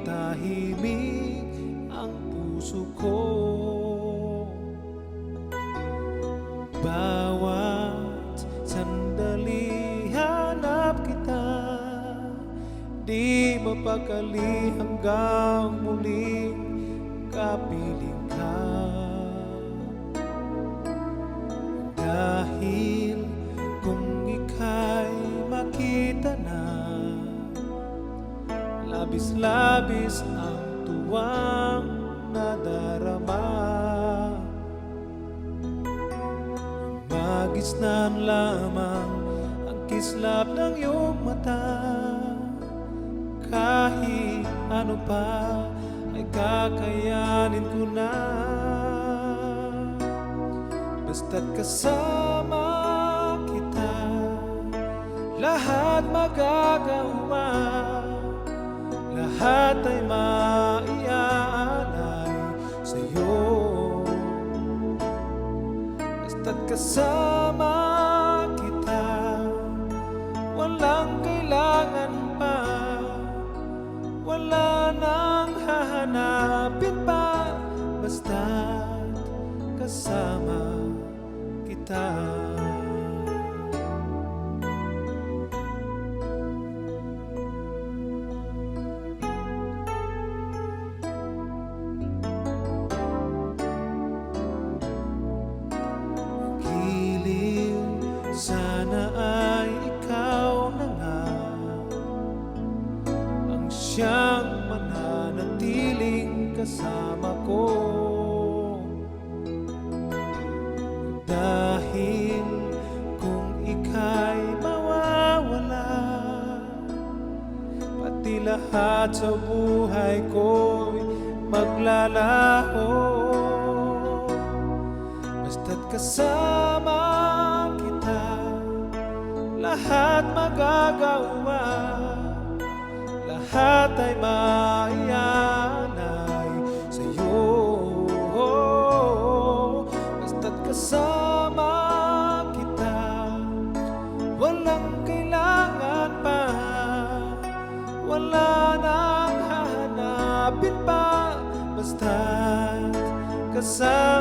tahimik ang puso ko. Bawat sandali hanap kita, di mapakali hanggang muling kapiling ka. Dahil kung ika'y makita na, labis-labis ang tuwang nadarama. Magisnan lamang ang kislap ng iyong mata. Kahit ano pa ay kakayanin ko na, basta't kasama kita, lahat magagawa, lahat ay maiaalay sa'yo. Basta't kasama kita, walang kailangan pa, wala nang hahanapin pa, basta't kasama kita. Sana ay ikaw na nga ang siyang mananatiling kasama ko. Dahil kung ika'y mawawala, pati lahat sa buhay ko'y maglalaho. Basta't kasama kita, lahat magagawa, lahat ay maiaalay sa'yo. Basta't kasama kita, walang kailangan pa, wala nang hahanapin pa, basta't kasama